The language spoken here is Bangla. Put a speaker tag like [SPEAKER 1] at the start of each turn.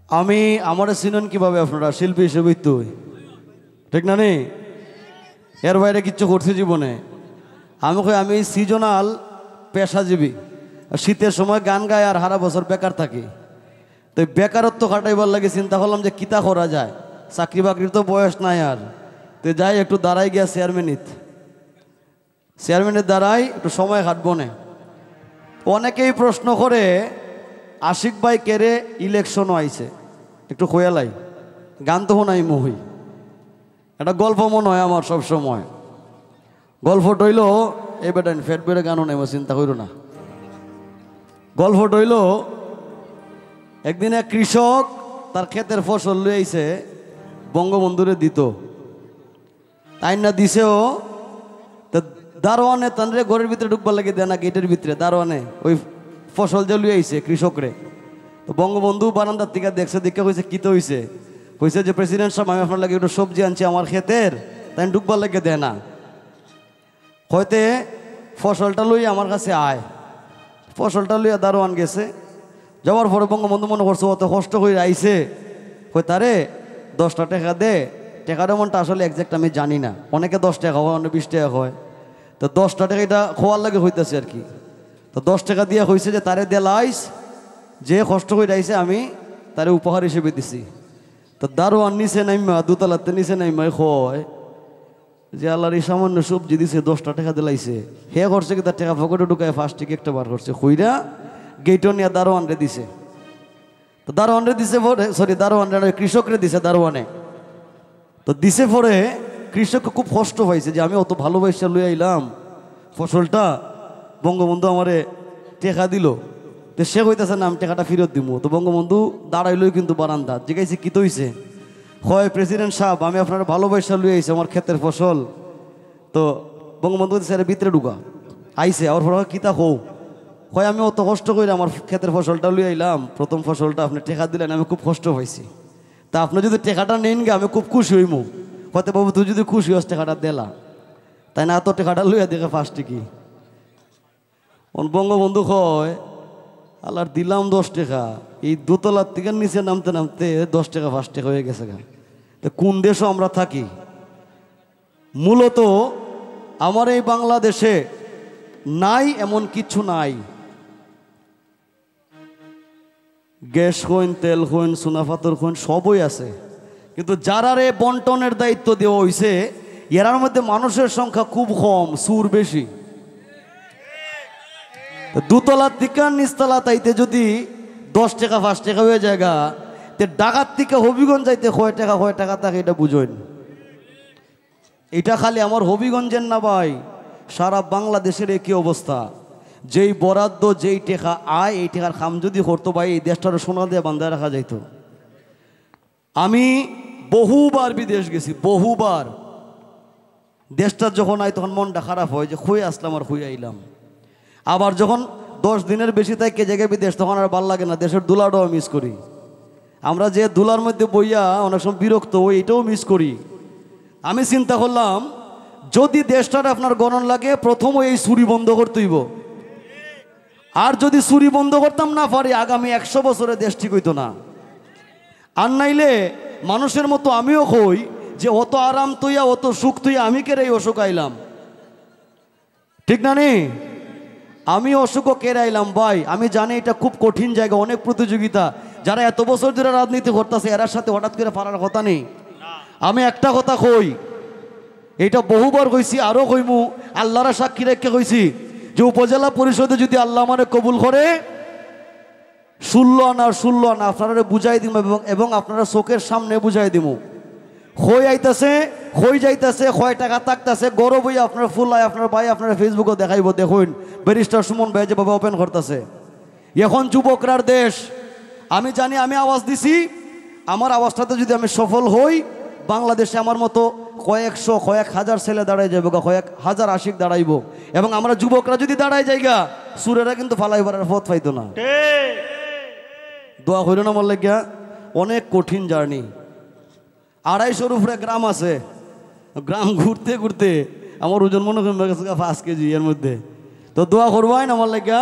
[SPEAKER 1] আমি আমার চিনেন কিভাবে আপনারা শিল্পী হিসেবে তুই ঠিক না নি এর বাইরে কিচ্ছু করছি জীবনে আমি কই আমি সিজনাল পেশাজীবী শীতের সময় গান গায় আর সারা বছর বেকার থাকি তো বেকারত্ব কাটাইবার লাগে চিন্তা করলাম যে কিতা করা যায় চাকরি বাকরির তো বয়স নাই আর তো যাই একটু দাঁড়াই গিয়া চেয়ারম্যানের দ্বারাই একটু সময় কাটবো না অনেকেই প্রশ্ন করে আশিক ভাই কেরে ইলেকশনও আইছে একটু খোয়ালাই গান তো নাই মুহি একটা গল্প মনে হয় আমার সব সময় গল্প টইল এই বেটান ফেট বেড়ে গানও নেই চিন্তা করিল না গল্প টইল একদিন এক কৃষক তার ক্ষেতের ফসল লই আইছে বঙ্গবন্ধুরে দিত তাই না দিছেও তা দারোয়ানে তানরে ঘরের ভিতরে ঢুকবার লাগে দেয় না গেটের ভিতরে দারোয়ানে ওই ফসল যে লুই আইছে কৃষকরে তো বঙ্গবন্ধু বারান্দার থেকে দেখছে দেখে কইছে কি তো হইছে কইছে যে প্রেসিডেন্ট সাহেব আমি আপনার লাগে একটু সবজি আনছি আমার ক্ষেতের তাই ঢুকবার লাগে দেয় না হয়তো ফসলটা লই আমার কাছে আয় ফসলটা লইয়া দারোয়ান গেছে যাওয়ার পরে বঙ্গবন্ধু মনে করছে অত কষ্ট করে আইছে কই তারে 10টা টাকা দে টাকার এমনটা আসলে একজ্যাক্ট আমি জানি না অনেকে 10 টাকা হয় অনেক 20 টাকা হয় তো 10টা টাকা এটা খোয়ার লাগে হইতেছে আর কি তো 10 টাকা দিয়ে হয়েছে যে তারে দেলাইস যে কষ্ট করে আইছে আমি তারে উপহার হিসেবে দিছি তো দারোয়ান নিচে নাইমা দুতলাতে নিচে নাইমা হয় যে আল্লাহর এই সামান্য সবজি দিছে 10টা টাকা দিলাইছে হে করছে কি তার টাকা পকেটে ঢুকায় ফার্স্ট টিকে একটা বার করছে কইরা গেটও নিয়ে দারোয়ানরে দিছে তো দারোয়ানরে দিছে দারোয়ানরে কৃষকরে দিছে দারোয়ানে তো দিছে পরে কৃষককে খুব কষ্ট পাইছে যে আমি অত ভালোবাসা লই আইলাম ফসলটা বঙ্গবন্ধু আমারে টেকা দিল তো সে কইতেছে না আমি টাকাটা ফেরত দিব তো বঙ্গবন্ধু দাঁড়াইলই কিন্তু বারান্দা জিজ্ঞাসা কি তো হইছে হয় প্রেসিডেন্ট সাহেব আমি আপনার ভালোবাসা লই আইছি আমার ক্ষেতের ফসল তো বঙ্গবন্ধু স্যার ভিতরে ঢুকা আইছে আমার পর কিতা হো হয় আমি অত কষ্ট করে আমার ক্ষেতের ফসলটা লই আইলাম প্রথম ফসলটা আপনি টেকা দিলেন আমি খুব কষ্ট পাইছি তা আপনি যদি টেকাটা নেন গে আমি খুব খুশি হইমু হয়তো বাবু তুই যদি খুশি হস টেকাটা দেলা তাই না এত টেকাটা লইয়া দেখে ফার্স্টে কি বঙ্গবন্ধু কয় আল্লাহর দিলাম 10 টাকা এই দোতলার থেকে নিচে নামতে নামতে 10 টাকা 5 টাকা হয়ে গেছে গা তো কোন দেশও আমরা থাকি মূলত আমার এই বাংলাদেশে নাই এমন কিছু নাই গ্যাস হইন তেল হইন সোনা পাথর হইন সবই আছে কিন্তু যারারে বন্টনের দায়িত্ব দেওয়া হয়েছে এরার মধ্যে মানুষের সংখ্যা খুব কম সুর বেশি দুতলার থেকে নিচতলা তাইতে যদি 10 টাকা 5 টাকা হয়ে জায়গা তে ডাকাত থেকে হবিগঞ্জ যাইতে কয় টাকা থাকে এটা বুঝইন এটা খালি আমার হবিগঞ্জের না ভাই সারা বাংলাদেশের একই অবস্থা যেই বরাদ্দ যেই টাকা আয় এই টাকার খাম যদি করতো ভাই এই দেশটার সোনা দিয়ে বান্ধায় রাখা যাইত আমি বহুবার বিদেশ গেছি বহুবার দেশটার যখন আয় তখন মনটা খারাপ হয় যে খুঁয়ে আসলাম আর খুঁয়ে আইলাম আবার যখন 10 দিনের বেশি থাকে জায়গায় বিদেশ তখন আর ভাল লাগে না দেশের দুলাটাও মিস করি আমরা যে দুলার মধ্যে বইয়া অনেক সময় বিরক্ত হই এটাও মিস করি আমি চিন্তা করলাম যদি দেশটার আপনার গণন লাগে প্রথম এই চুরি বন্ধ করতে হইব আর যদি চুরি বন্ধ করতাম না পারি আগামী 100 বছরে দেশ ঠিক হইতো না আর নাইলে মানুষের মতো আমিও কই যে অত আরাম তুইয়া অত সুখ তুইয়া আমি কেরে এই অসুখ আইলাম ঠিক না নি আমি অসুখও কেরাইলাম ভাই আমি জানি এটা খুব কঠিন জায়গা অনেক প্রতিযোগিতা যারা এত বছর ধরে রাজনীতি করতেছে এরার সাথে হঠাৎ করে পারার কথা নেই আমি একটা কথা কই এটা বহুবার কইছি আরও কইমু আল্লাহরা সাক্ষী রেখে কইছি যে উপজেলা পরিষদে যদি আল্লাহ মানে কবুল করে 16 আনা আপনারা বুঝাই দিব এবং আপনারা চোখের সামনে বুঝাই দিব হই আইতাছে হই যাইতাছে কয় টাকা থাকতেছে গৌরব হইয়া আপনার ফুল হয় আপনার ভাই আপনারা ফেসবুকে দেখাইব দেখুন ব্যারিস্টার সুমন ভাই যেভাবে ওপেন করতেছে এখন যুবকরার দেশ আমি জানি আমি আওয়াজ দিছি আমার আওয়াজটাতে যদি আমি সফল হই বাংলাদেশে আমার মতো কয়েক হাজার ছেলে দাঁড়াই যাবো কয়েক হাজার আশিক দাঁড়াইব এবং আমরা যুবকরা যদি দাঁড়াই যাইগা সুরেরা কিন্তু ফালাইবার পথ পাইতো না দোয়া হইল না বললে গিয়া অনেক কঠিন জার্নি 250 উপরে গ্রাম আছে গ্রাম ঘুরতে আমার ওজন মনে করেন 5 কেজি এর মধ্যে তো দোয়া করবাই না আমার লেগা